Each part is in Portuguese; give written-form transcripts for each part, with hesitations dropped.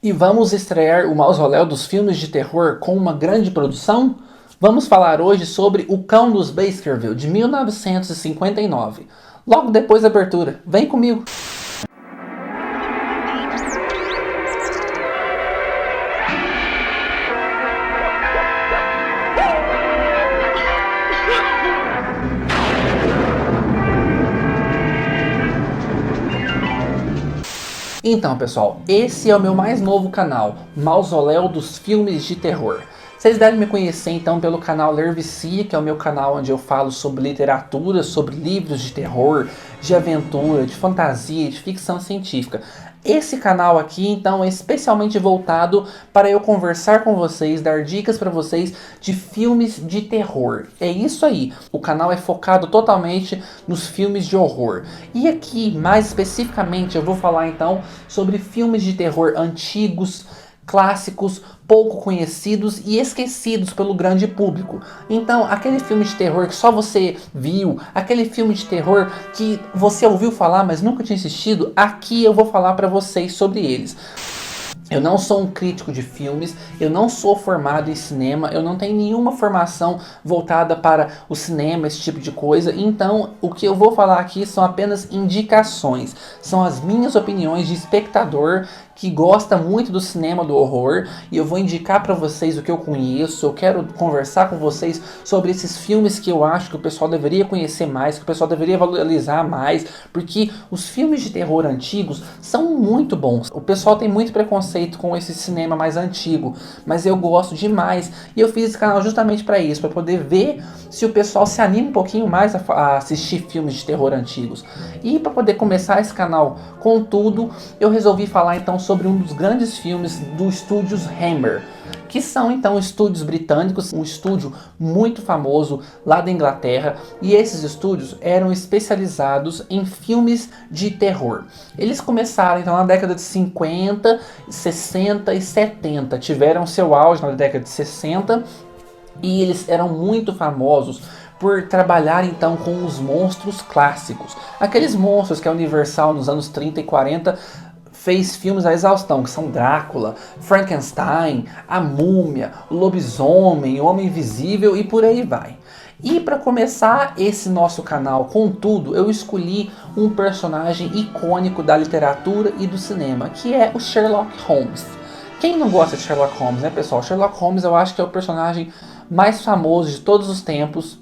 E vamos estrear o Mausoléu dos Filmes de Terror com uma grande produção? Vamos falar hoje sobre O Cão dos Baskerville, de 1959. Logo depois da abertura. Vem comigo! Então, pessoal, esse é o meu mais novo canal, Mausoléu dos Filmes de Terror. Vocês devem me conhecer então pelo canal Ler Vicia, que é o meu canal onde eu falo sobre literatura, sobre livros de terror, de aventura, de fantasia, de ficção científica. Esse canal aqui, então, é especialmente voltado para eu conversar com vocês, dar dicas para vocês de filmes de terror. É isso aí, o canal é focado totalmente nos filmes de horror. E aqui, mais especificamente, eu vou falar então sobre filmes de terror antigos, clássicos, pouco conhecidos e esquecidos pelo grande público. Então, aquele filme de terror que só você viu, aquele filme de terror que você ouviu falar, mas nunca tinha assistido, aqui eu vou falar para vocês sobre eles. Eu não sou um crítico de filmes, eu não sou formado em cinema, eu não tenho nenhuma formação voltada para o cinema, esse tipo de coisa. Então, o que eu vou falar aqui são apenas indicações, são as minhas opiniões de espectador que gosta muito do cinema do horror, e eu vou indicar para vocês o que eu conheço. Eu quero conversar com vocês sobre esses filmes que eu acho que o pessoal deveria conhecer mais, que o pessoal deveria valorizar mais, porque os filmes de terror antigos são muito bons. O pessoal tem muito preconceito com esse cinema mais antigo, mas eu gosto demais, e eu fiz esse canal justamente para isso, para poder ver se o pessoal se anima um pouquinho mais a assistir filmes de terror antigos. E para poder começar esse canal com tudo, eu resolvi falar então sobre um dos grandes filmes do estúdios Hammer, que são então estúdios britânicos, um estúdio muito famoso lá da Inglaterra, e esses estúdios eram especializados em filmes de terror. Eles começaram então na década de 50, 60 e 70, tiveram seu auge na década de 60, e eles eram muito famosos por trabalhar então com os monstros clássicos, aqueles monstros que a Universal nos anos 30 e 40 fez filmes à exaustão, que são Drácula, Frankenstein, a Múmia, o Lobisomem, o Homem Invisível e por aí vai. E para começar esse nosso canal com tudo, eu escolhi um personagem icônico da literatura e do cinema, que é o Sherlock Holmes. Quem não gosta de Sherlock Holmes, né, pessoal? Sherlock Holmes eu acho que é o personagem mais famoso de todos os tempos.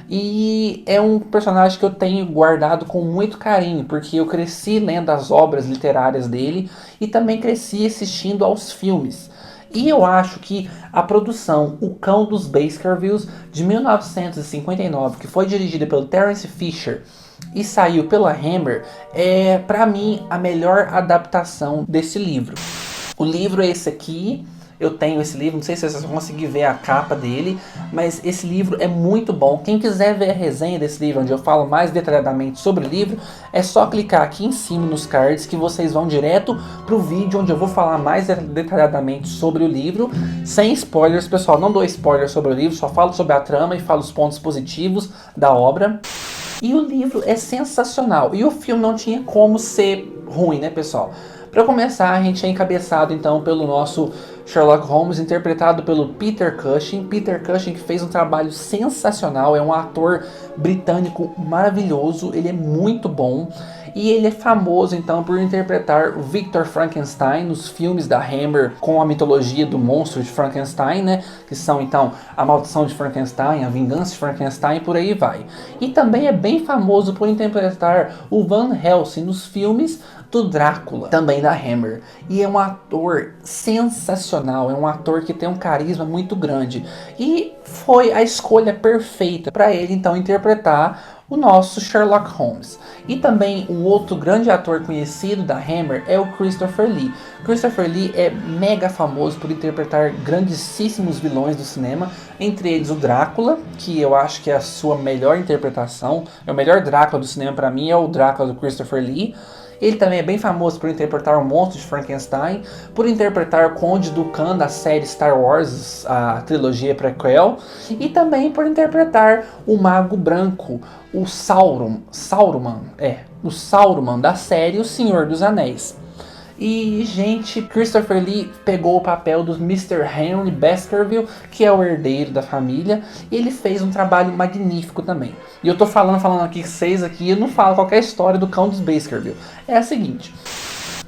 E é um personagem que eu tenho guardado com muito carinho, porque eu cresci lendo as obras literárias dele e também cresci assistindo aos filmes. E eu acho que a produção O Cão dos Baskervilles, de 1959, que foi dirigida pelo Terence Fisher e saiu pela Hammer, é, para mim, a melhor adaptação desse livro. O livro é esse aqui. Eu tenho esse livro, não sei se vocês vão conseguir ver a capa dele, mas esse livro é muito bom. Quem quiser ver a resenha desse livro, onde eu falo mais detalhadamente sobre o livro, é só clicar aqui em cima nos cards que vocês vão direto pro vídeo onde eu vou falar mais detalhadamente sobre o livro, sem spoilers, pessoal. Não dou spoilers sobre o livro, só falo sobre a trama e falo os pontos positivos da obra. E o livro é sensacional, e o filme não tinha como ser ruim, né, pessoal? Para começar, a gente é encabeçado então pelo nosso Sherlock Holmes, interpretado pelo Peter Cushing. Peter Cushing, que fez um trabalho sensacional, é um ator britânico maravilhoso, ele é muito bom. E ele é famoso então por interpretar o Victor Frankenstein nos filmes da Hammer com a mitologia do monstro de Frankenstein, né? Que são então A Maldição de Frankenstein, A Vingança de Frankenstein e por aí vai. E também é bem famoso por interpretar o Van Helsing nos filmes do Drácula, também da Hammer. E é um ator sensacional, é um ator que tem um carisma muito grande. E foi a escolha perfeita para ele então interpretar o nosso Sherlock Holmes. E também um outro grande ator conhecido da Hammer é o Christopher Lee. Christopher Lee é mega famoso por interpretar grandíssimos vilões do cinema, entre eles o Drácula, que eu acho que é a sua melhor interpretação, é o melhor Drácula do cinema para mim, é o Drácula do Christopher Lee. Ele também é bem famoso por interpretar o monstro de Frankenstein, por interpretar o Conde Dooku da série Star Wars, a trilogia prequel, e também por interpretar o Mago Branco, o Sauron da série O Senhor dos Anéis. E, gente, Christopher Lee pegou o papel do Mr. Henry Baskerville, que é o herdeiro da família, e ele fez um trabalho magnífico também. E eu tô falando aqui, vocês aqui, eu não falo qualquer história do cão dos Baskerville. É a seguinte,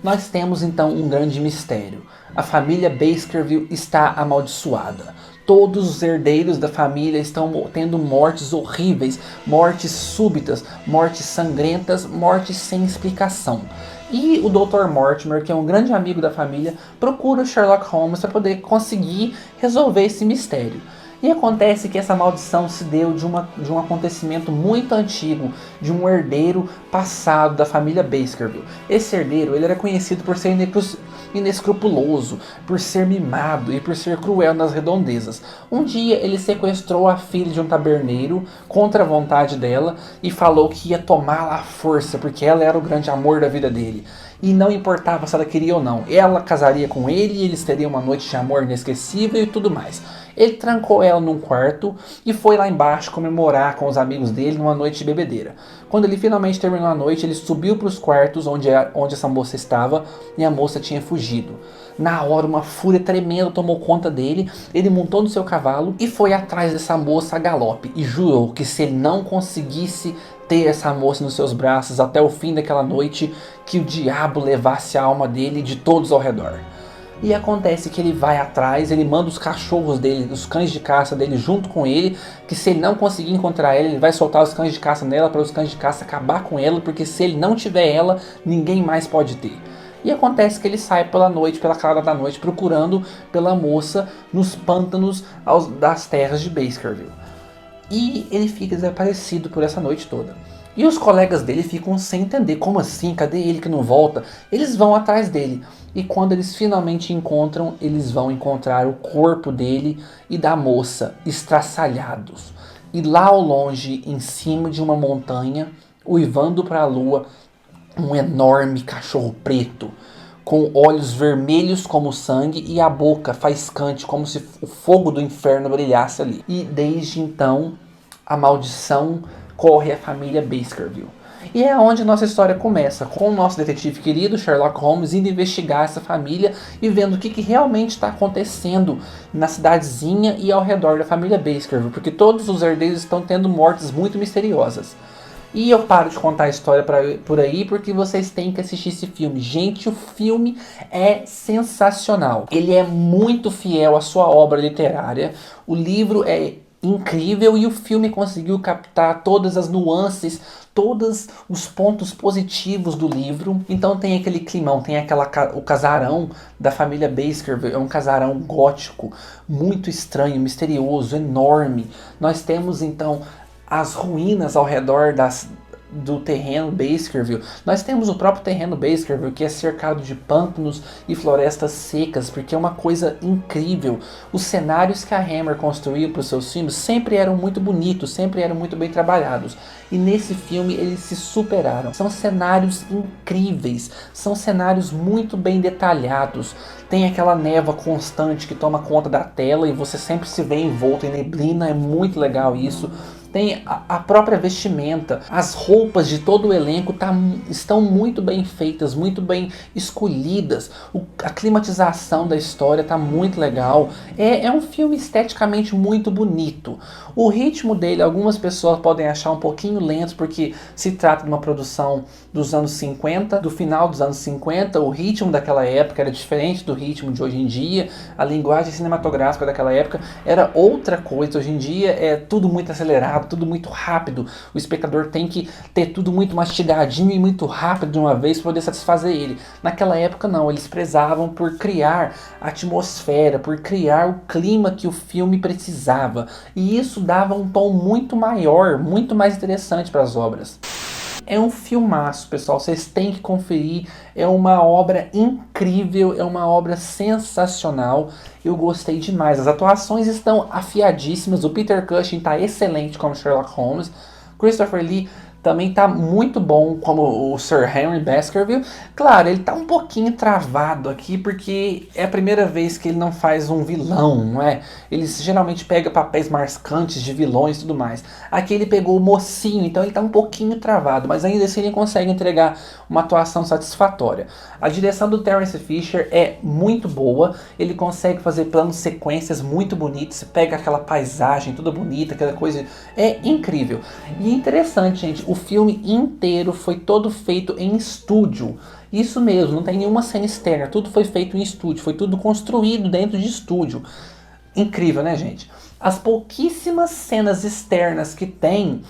nós temos então um grande mistério. A família Baskerville está amaldiçoada. Todos os herdeiros da família estão tendo mortes horríveis, mortes súbitas, mortes sangrentas, mortes sem explicação. E o Dr. Mortimer, que é um grande amigo da família, procura o Sherlock Holmes para poder conseguir resolver esse mistério. E acontece que essa maldição se deu de um acontecimento muito antigo, de um herdeiro passado da família Baskerville. Esse herdeiro ele era conhecido por ser inescrupuloso, por ser mimado e por ser cruel nas redondezas. Um dia ele sequestrou a filha de um taberneiro contra a vontade dela e falou que ia tomá-la à força, porque ela era o grande amor da vida dele. E não importava se ela queria ou não, ela casaria com ele e eles teriam uma noite de amor inesquecível e tudo mais. Ele trancou ela num quarto e foi lá embaixo comemorar com os amigos dele numa noite de bebedeira. Quando ele finalmente terminou a noite, ele subiu para os quartos onde essa moça estava e a moça tinha fugido. Na hora, uma fúria tremenda tomou conta dele, ele montou no seu cavalo e foi atrás dessa moça a galope e jurou que se ele não conseguisse ter essa moça nos seus braços até o fim daquela noite, que o diabo levasse a alma dele e de todos ao redor. E acontece que ele vai atrás, ele manda os cachorros dele, os cães de caça dele junto com ele, que se ele não conseguir encontrar ela, ele vai soltar os cães de caça nela para os cães de caça acabar com ela, porque se ele não tiver ela, ninguém mais pode ter. E acontece que ele sai pela noite, pela clara da noite, procurando pela moça nos pântanos das terras de Baskerville. E ele fica desaparecido por essa noite toda. E os colegas dele ficam sem entender, como assim? Cadê ele que não volta? Eles vão atrás dele. E quando eles finalmente encontram, eles vão encontrar o corpo dele e da moça estraçalhados. E lá ao longe, em cima de uma montanha, uivando para a lua, um enorme cachorro preto, com olhos vermelhos como sangue e a boca faiscante como se o fogo do inferno brilhasse ali. E desde então, a maldição corre a família Baskerville. E é onde nossa história começa, com o nosso detetive querido Sherlock Holmes indo investigar essa família e vendo o que realmente está acontecendo na cidadezinha e ao redor da família Baskerville, porque todos os herdeiros estão tendo mortes muito misteriosas. E eu paro de contar a história por aí porque vocês têm que assistir esse filme. Gente, o filme é sensacional. Ele é muito fiel à sua obra literária. O livro é incrível e o filme conseguiu captar todas as nuances, todos os pontos positivos do livro. Então tem aquele climão, tem o casarão da família Baskerville, é um casarão gótico, muito estranho, misterioso, enorme. Nós temos então as ruínas ao redor do terreno Baskerville. Nós temos o próprio terreno Baskerville, que é cercado de pântanos e florestas secas, porque é uma coisa incrível. Os cenários que a Hammer construiu para os seus filmes sempre eram muito bonitos, sempre eram muito bem trabalhados. E nesse filme eles se superaram. São cenários incríveis, são cenários muito bem detalhados. Tem aquela névoa constante que toma conta da tela e você sempre se vê envolto em neblina, é muito legal isso. Tem a própria vestimenta, as roupas de todo o elenco estão muito bem feitas, muito bem escolhidas. A climatização da história está muito legal. É um filme esteticamente muito bonito. O ritmo dele, algumas pessoas podem achar um pouquinho lento, porque se trata de uma produção dos anos 50, do final dos anos 50. O ritmo daquela época era diferente do ritmo de hoje em dia. A linguagem cinematográfica daquela época era outra coisa. Hoje em dia é tudo muito acelerado, tudo muito rápido. O espectador tem que ter tudo muito mastigadinho e muito rápido de uma vez para poder satisfazer ele. Naquela época não, eles prezavam por criar a atmosfera, por criar o clima que o filme precisava. E isso dava um tom muito maior, muito mais interessante para as obras. É um filmaço, pessoal, vocês têm que conferir, é uma obra incrível, é uma obra sensacional, eu gostei demais, as atuações estão afiadíssimas, o Peter Cushing está excelente como Sherlock Holmes, Christopher Lee também tá muito bom como o Sir Henry Baskerville. Claro, ele tá um pouquinho travado aqui porque é a primeira vez que ele não faz um vilão, não é? Ele geralmente pega papéis marcantes de vilões e tudo mais. Aqui ele pegou o mocinho, então ele tá um pouquinho travado, mas ainda assim ele consegue entregar uma atuação satisfatória. A direção do Terence Fisher é muito boa, ele consegue fazer planos sequências muito bonitos, você pega aquela paisagem toda bonita, aquela coisa, é incrível. E interessante, gente, o filme inteiro foi todo feito em estúdio. Isso mesmo, não tem nenhuma cena externa, tudo foi feito em estúdio, foi tudo construído dentro de estúdio. Incrível, né, gente? As pouquíssimas cenas externas que tem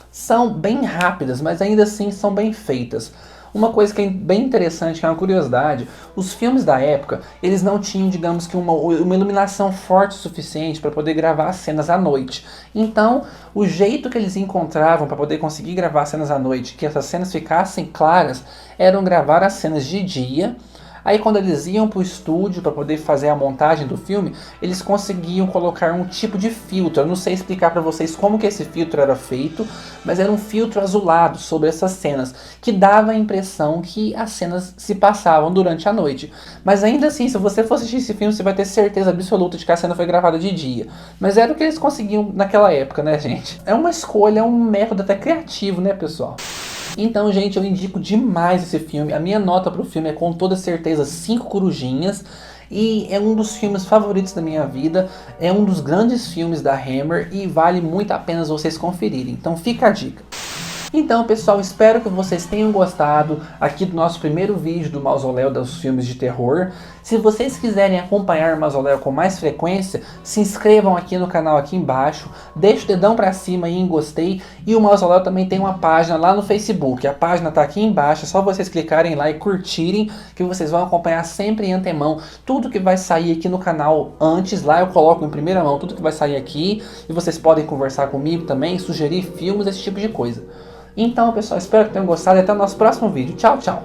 são bem rápidas, mas ainda assim são bem feitas. Uma coisa que é bem interessante, que é uma curiosidade, os filmes da época, eles não tinham, digamos que uma iluminação forte o suficiente para poder gravar as cenas à noite. Então, o jeito que eles encontravam para poder conseguir gravar as cenas à noite, que essas cenas ficassem claras, eram gravar as cenas de dia. Aí quando eles iam para o estúdio para poder fazer a montagem do filme, eles conseguiam colocar um tipo de filtro. Eu não sei explicar para vocês como que esse filtro era feito, mas era um filtro azulado sobre essas cenas, que dava a impressão que as cenas se passavam durante a noite. Mas ainda assim, se você for assistir esse filme, você vai ter certeza absoluta de que a cena foi gravada de dia. Mas era o que eles conseguiam naquela época, né, gente? É uma escolha, é um método até criativo, né, pessoal? Então, gente, eu indico demais esse filme. A minha nota pro filme é com toda certeza 5 corujinhas. E é um dos filmes favoritos da minha vida. É um dos grandes filmes da Hammer e vale muito a pena vocês conferirem. Então fica a dica. Então, pessoal, espero que vocês tenham gostado aqui do nosso primeiro vídeo do Mausoléu dos filmes de terror. Se vocês quiserem acompanhar o Mausoléu com mais frequência, se inscrevam aqui no canal aqui embaixo, deixe o dedão pra cima aí em gostei, e o Mausoléu também tem uma página lá no Facebook. A página tá aqui embaixo, é só vocês clicarem lá e curtirem, que vocês vão acompanhar sempre em antemão tudo que vai sair aqui no canal antes. Lá eu coloco em primeira mão tudo que vai sair aqui, e vocês podem conversar comigo também, sugerir filmes, esse tipo de coisa. Então, pessoal, espero que tenham gostado e até o nosso próximo vídeo. Tchau, tchau!